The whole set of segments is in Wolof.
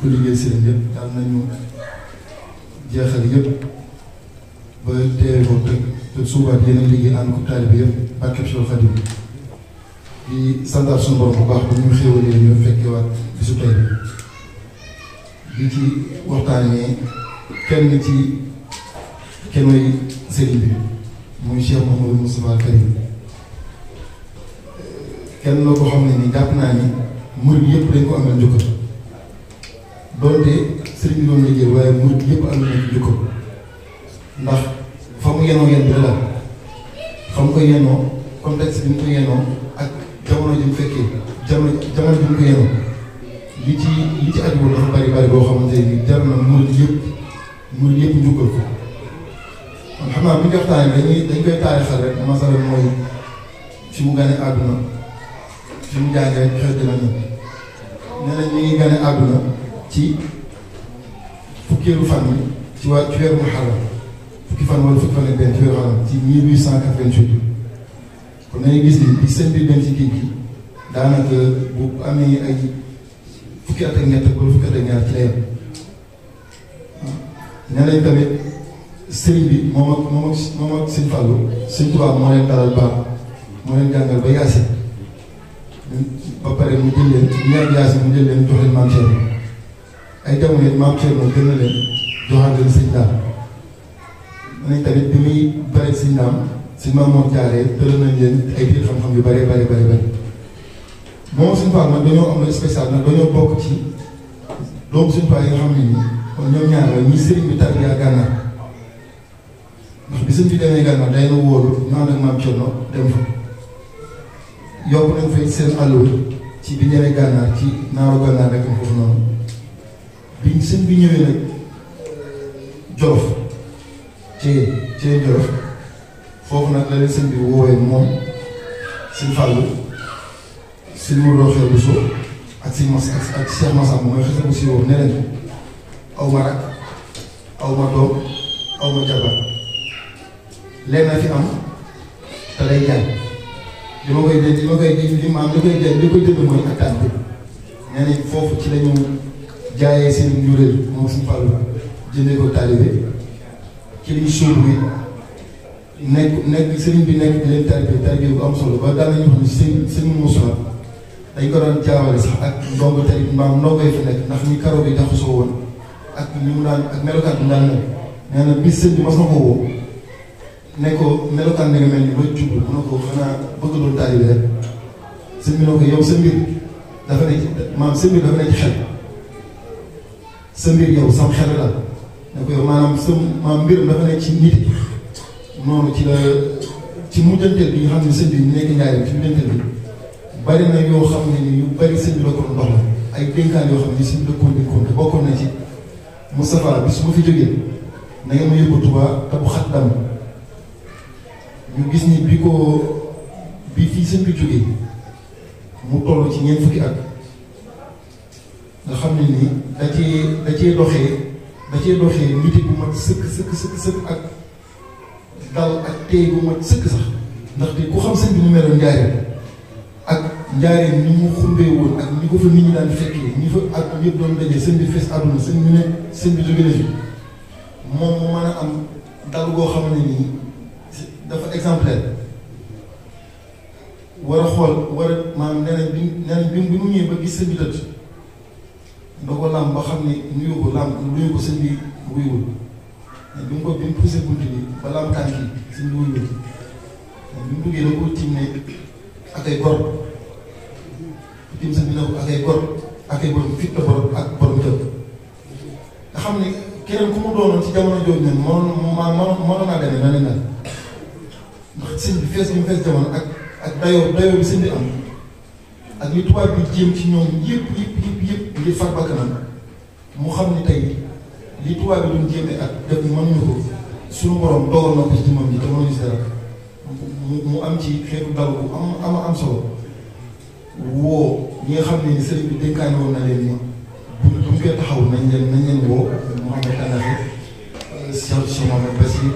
ko liggéey sëriñ yëpp daal nañu jeexal yëpp ba teewee ko te suubaat yeneen liggéey ànd ko taalibe bi yëpp barkeb Seex Xaadim di santaat suñu borom bu baax ba ñu xéwalee ñu fekkewaat bisu tey bi ci waxtaanee kenn ci kenoy sëriñ bi muy Cheikh Mouhamadou Moustapha Karim kenn la ko xam ne ni jàpp naa ni murid yëpp dañ ko amal njukkal doonte sëriñ bi doon liggéey waaye murid yëpp am nañ ko njukkal ndax fa mu yenoo yenn bi la fa mu ko yenoo contexte bi mu ko yenoo ak jamono ji mu fekkee jamono bi mu ko yenoo li ci aju dafa bari boo xamante ni jar na murid yëpp njukkal ko kon xam naa bu ñu waxtaanee dañ koy taarixal rek masala mooy fi mu gane àdduna fi mu jàngee xel dina ñëw nee nañ mi ngi gane àdduna ci fukkeelu fan bi ci weeru Muharram fukki fan wala fukki fan ak benn ci weeru Muharram ci 1888 kon nañu gis ni bi seen biir dem ci géej gi daanaka bu amee ay fukki at ak ñett wala fukki at ak ñaar ci la yem nee nañ tamit sëriñ bi moom ak sëñ Fallou sëñ Tuubaa moo leen dalal baax moo leen jàngal ba Yaasin ba pare mu jël leen ñaar Yaasin mu jël leen jox leen maam Thierno ay jamono it maam Thierno gën na leen joxaat leen sëñ Daam nañ tamit bi muy bare sëñ Daam sëñ Maam Mor Jaaree tëral nañ leen ay biir xam-xam yu bare moom sëñ Fall nag dañoo am lu spécial nag dañoo bokk ci doomu sëñ Fall yi nga xam ne nii kon ñoom ñaar la ñi sëriñ bi tarbiya Gànnaar ndax bi sëñ bi demee Gànnaar day na wóolu ñu ànd ak maam Thierno dem fa yokk nañ fay seen àlluwa ci bi ñëwee Gànnaar ci naaru Gànnaar rek foofu noonu bi sëñ bi ñëwee nag Jolof ci Jolof foofu nag la leen sëñ bi woowee moom sëñ Fallu sëñ Modou Rokhaya Bousso ak sëñ Mas ak Cheikh Massamba mooy xasee bu si woo ne leen aw ma rak aw ma doom aw ma jabar leen na fi am te lay jaay li ma koy jënd li koy jënd mooy akkaan bi nee nañ foofu ci lañu jaayee seen njuréel moom suñu Fallu jëndee ko taalibe ci liñ sóobu bi nekk sëriñ bi nekk di leen taalibe bu am solo ba daan nañu wax ni sëñ Moussa dañ ko daan jaawale sax ak ndongo tari mbaam ndongo yi fi nekk ndax ni karo bi jaxasoo woon ak ni mu daan ak melokaan bi mu daan mel nee na bis sëñ bi mas na ko woo ne ko melokaan bi nga mel ni loo jublu mu ne ko xanaa bëgg loolu taalibe rek sëñ bi ne ko yow sa mbir dafa ne sa mbir dafa ne ci xel sa mbir yow sam xel la ne ko yow maanaam mbir dafa ne ci nit noonu ci mujjanteel bi nga xam ne sëñ bi ñu nekk njaareem ci mujjanteel bi bari na yoo xam ne ni yu bari sëñ bi la ko dox la ay dénkaan yoo xam ne sëñ bi la ko dénkoon te bokkoon na ci Moustapha bi su ma fi jógee na ngeen ma yóbbu Tuubaa te bu xat dam ñu gis ni bi fii sëñ bi jógee mu toll ci ñeent fukki at nga xam ne ni da cee doxee nit bu mat sëkk ak dal ak téye bu mat sëkk sax ndaxte ku xam sëñ bi ñu meloon njaareem ak njaareem ni mu xumbee woon ak ni ko fa nit ñi daan fekkee ñi fa ak ñëpp doon dajee sëñ bi fees àdduna sëñ bi ne sëñ bi jóge na fi moom mu mën a am dal goo xam ne nii dafa exemplaire war a maanaam nee nañ bi mu ñëwee ba gis sëñ bi tëdd da ko làmb ba xam ne nuyu ko sëñ bi wuyuwul bi mu poussé bunt bi ba làmb tànk yi sëñ bi wuyuwul bi mu duggee da ko tiim ne ak ay gor tiim sëñ bi ne ko ak ay gor ak ay borom fit borom ak borom jël nga xam ne keneen ku mu doonoon ci jamono jooju ne mënoon naa demee na ne ndax sëñ bi fees bi mu fees jamono ak dayoo bi sëñ bi am ak li tubaab bi jéem ci ñoom yëpp ngir far bakkanam mu xam ni tey li tubaab bi doon jéeme ak def mënuñu ko suñu borom dogal na ko ci moom ji te mënuñu si dara mu am ci xeetu dal bu am solo woo ñi nga xam ne ni sëriñ bi dénkaane woon na leen ni bu ñu koy taxaw nañ leen woo Mouhamed Anafi Cheikh Mouhamed Bassir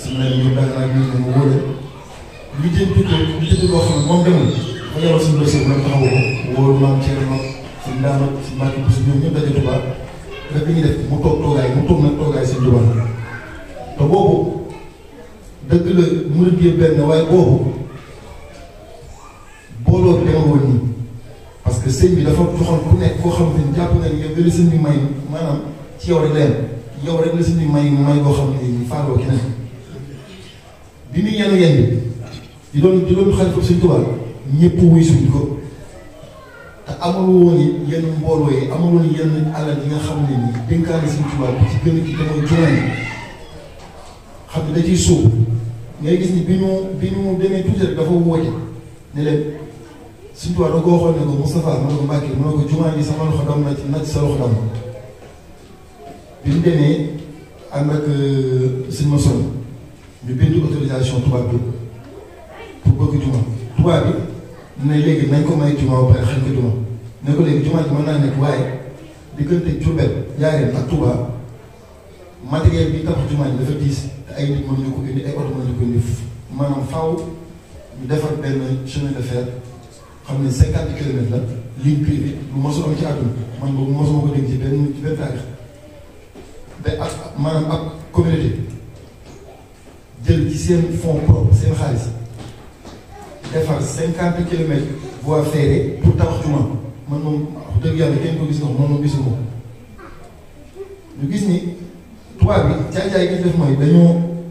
su ma leen ñu Dagana ñu ne woo leen li jëm boo xam ne moom demul ma yoroon suñu dossier bu taxawu ko wóolu maam Thierno sëñ Daama si Mbacke Bousso ñoom ñëpp daje Touba daf li ñuy def mu toog nag toogaay sëñ Touba te boobu dëgg la murid gi benn waaye boobu booloo bi dama woon nii parce que sëñ bi dafa joxoon ku nekk koo xamante ni jàpp na ni yow la sëñ bi may maanaam ci yow rek leen yow rek la sëñ bi may boo xam ne nii faaloo keneen bi muy yenn bi di doon xalifa sëñ Touba ñëpp wuy suñ ko te amul woon yenn mbooloo yi amul woon yenn alal yi nga xam ne nii dénkaane sëñ Touba bi ci gën a kii damay juróomi xam ne da ciy suuf ngay gis ni bi ñu demee tuuti rek dafa woote ne leen sëñ Touba da ko waxoon ne ko Moustapha ma ne ko Mbacke ma ne ko jumaa ji sama loxo dam na ci sa loxo dam bi ñu demee ànd ak sëñ ma sonn ñu bind autorisation tubaab bi pour bëgg juma tubaab bi ne léegi nañ ko may juma ba pare xañ ko juma ne ko léegi juma ji mën naa nekk waaye diggante Diourbel Njaaréem ak Touba matériel bi tabax juma ji dafa diis te ay nit mënuñu ko indi ay oto mënuñu ko indi maanaam faaw ñu defar benn chemin de fer xam ne 50 kilomètres la ligne privée lu mosul am ci àdduna man boobu mosuma ko dégg ci benn taarix te ak maanaam ak communauté jël ci seen fonds propre seen xaalis defar 50 kilomètres voie ferrée pour tabax juma man moom wax dëgg yàlla kenn ko gis nga man moom gisuma ko ñu gis ni tubaab bi jaay-jaay gi def mooy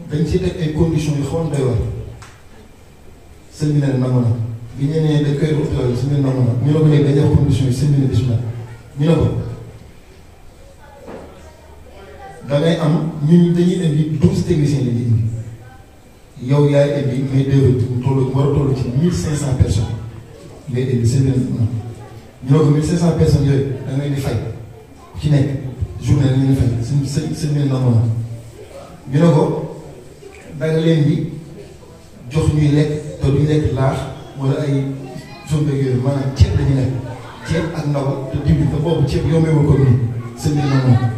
dañ ci teg ay conditions yu xawoon doy war sëñ bi ne nangu na bi ñu nee dañ koy rafetlu sëñ bi nangu na ñu ne ko léegi dañuy def conditions yi sëñ bi ne bisimilah ñu ne ko da ngay am ñun dañuy indi 12 techniciens la ñuy indi yow yaay indi mais déwén mu war a toll ci 1500 personnes ngay indi sëñ bi ne ñu ne ko 1500 personnes yooyu da ngay di fay ku ci nekk journée la ñu di fay sëñ bi ne nangu na ñu ne ko da nga leen di jox ñuy lekk te duñ lekk laax wala ay zone beeg yooyu maanaam ceeb la ñu lekk ceeb ak ndawal te diwlin te boobu ceeb yombewul ko nii sëñ bi nangu na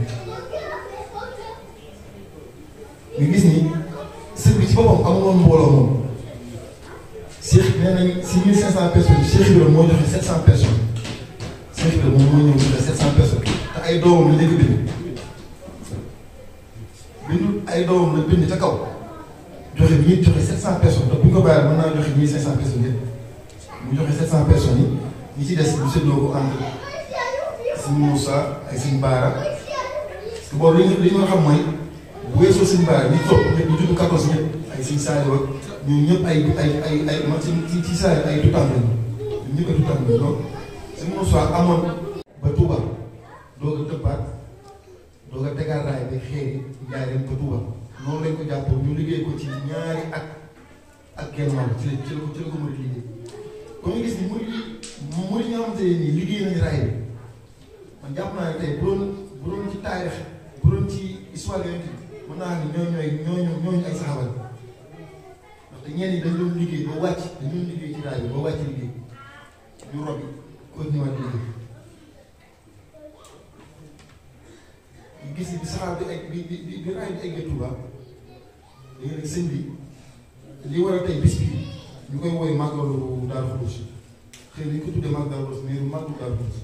ñu gis ni sëñ bi ci boppam amul woon mbooloo moom Cheikh nee nañ si 1500 personnes Cheikh Ibrahima moo joxe 700 personnes Cheikh Ibrahima moom moo ñëw joxe 700 personnes te ay doomam la njëkk bindul ay doomam la bind ca kaw joxe bi ñuy joxe 700 personnes te bu ñu ko bàyyi mën naa joxe 1500 personnes yëpp mu joxe 700 personnes yi ñi ci des ñu séddoo ko entre Sëñ Moussa ak Sëñ Baara parce que boobu li ñu xam mooy. bu weesoo Sëñ Baara ñi topp ñëpp ñu judd 14 ñëpp ay Sëñ Saaliw ak ñun ñëpp ay man ci saa ay tuutànk lañu ñun ñëpp ay tuutànk lañu donc Sëñ Moussa amoon ba Touba doog a tëppaat doog a tegaat raay bi xeer yi Njaaréem ba Touba noonu lañ ko jàppoon ñu liggéey ko ci ñaari at ak genn wàll ci la ko murid liggéey kon ñu gis ni murid yi nga xamante ne nii liggéey nañu raay bi man jàpp naa ne tey bu doon ci taarix bu doon ci histoire yonent mën naa ne ñooñu ay saxaabal ndaxte ñenn ñi dañ doon liggéey ba wàcc dañ doon liggéey ci raay bi ba wàcc liggéey ñu rob yi continué di liggéey ñu gis ni bi saxaar bi egg bi raay bi eggee Touba léegi nag sëñ bi li war a tey bis bi ñu koy woy màggalu Daaru Xudoos xëy na ñu ko tuddee màggalu Daaru Xudoos mais màggalu Daaru Xudoos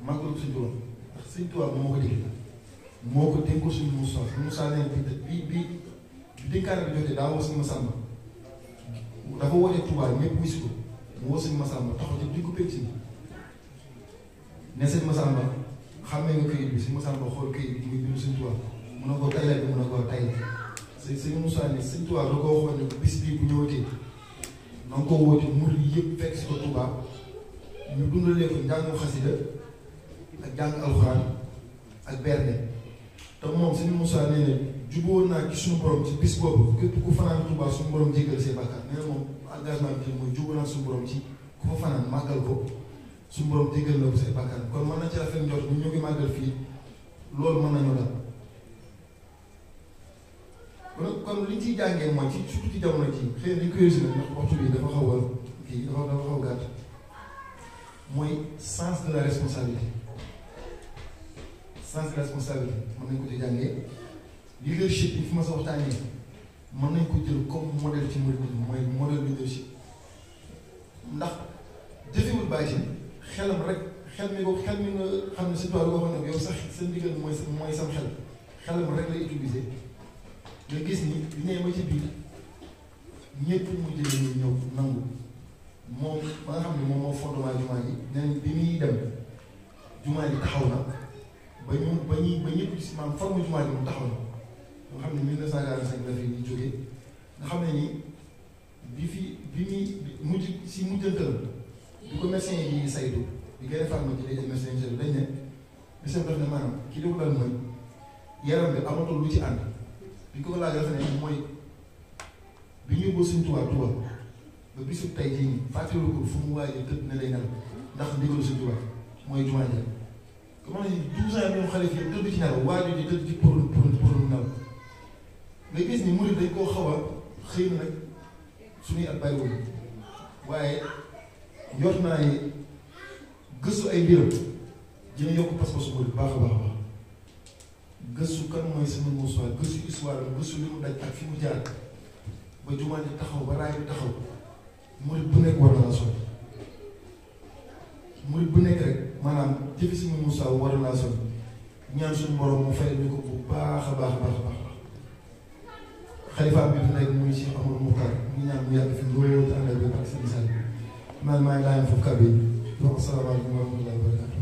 màggalu Sëñ Tuubaa ndax Sëñ Tuubaa moo ko dégg moo ko dénk suñu Moussa neen bi dénkaane bi jotee daa woo suñu Massamba dafa wootee Touba ñëpp wis ko mu woo suñu Massamba taxaw ci diggu pénc bi ne sëñ Massamba xàmmee nga këyit bi suñu Massamba xool këyit bi muy bindu Sëñ Tuubaa mun na koo taylal bi mun na koo tay sëñ Moussa ne Sëñ Tuubaa da koo waxoon ne bis bii bu ñëwatee na nga ko woote murid yëpp fekk si ko Touba ñu dundalee ko njàngu xasida ak jàng alxuraan ak berne te moom Sëñ Moussa nee na jubóo naa ci suñu borom ci bis boobu képp ku fanaan Touba suñu borom jéggal say bàkkaar nee na moom engagement bi mooy jubóo naa suñu borom ci ku fa fanaan màggal ko suñu borom jéggal na ko say bàkkaar kon mën na ci rafet njort ñu ngi màggal fii loolu mën nañu dal kon liñ ciy jàngee mooy ci surtout ci jamono ji xëy na dañ koy résumé ndax waxtu bi dafa xaw a kii dafa xaw a gàtt mooy sens de la responsabilité sens de la responsabilité mën nañ ko ci jàngee leadership bi fi ma sa waxtaanee mën nañ ko jël comme modèle ci mouridisme mooy modèle leadership ndax jëfewul bàyyi xelam rek xel mi xelam rek lay utiliser nga gis ni bi nee ma ci biir ñëpp mu jëlee ñu ñëw nangu moom ba nga xam ne moom moo fondement jumaa ji nee nañ bi muy dem jumaa ji taxaw na ba ñëpp gis maanaam forme jumaa ji mu taxaw na nga xam ne 1945 la fi ñu jógee nga xam ne ni bi muy mujjantal bi ko médecin yi saytu bi gën a farma ci léegi médecin yi dañ ne médecin daf ne maanaam ki li ko dal mooy yaram bi amatul lu ci ànd bi ko laaj dafa ne mooy bi ñu boo suñ tubaab ba bisu tey jii nii fàttaliku ko fu mu waajee tëdd ne lay nel ndax ndigalu suñ tubaab mooy jumaa ji comme ni 12 ans ñoom xale fii tëdd ci nelaw waajur ji tëdd ci pour nelaw nga gis ni murid dañ koo xaw a xëy na nag suñuy at bàyyiwul waaye yor naa ne gëstu ay mbiram dina yokk pas-pasu murid baax a baax a baax gëstu kan mooy sama Moussa gëstu histoire gëstu li mu daj ak fi mu jaar ba jumaa ji taxaw ba raay bi taxaw murid bu nekk war na laa sonn murid bu nekk rek maanaam jëfi si Moussa war na laa sonn ñaan suñu borom mu fayal ñu ko bu baax a baax a baax a baax xalifa bi fi nekk muy Cheikh Amadou Moukhtar ñu ñaan mu yàgg fi loolu te ànd ak ak seen sal man maa ngi laajal foofu kàddu yi donc asalaamaaleykum wa rahmatulah wa barakatuh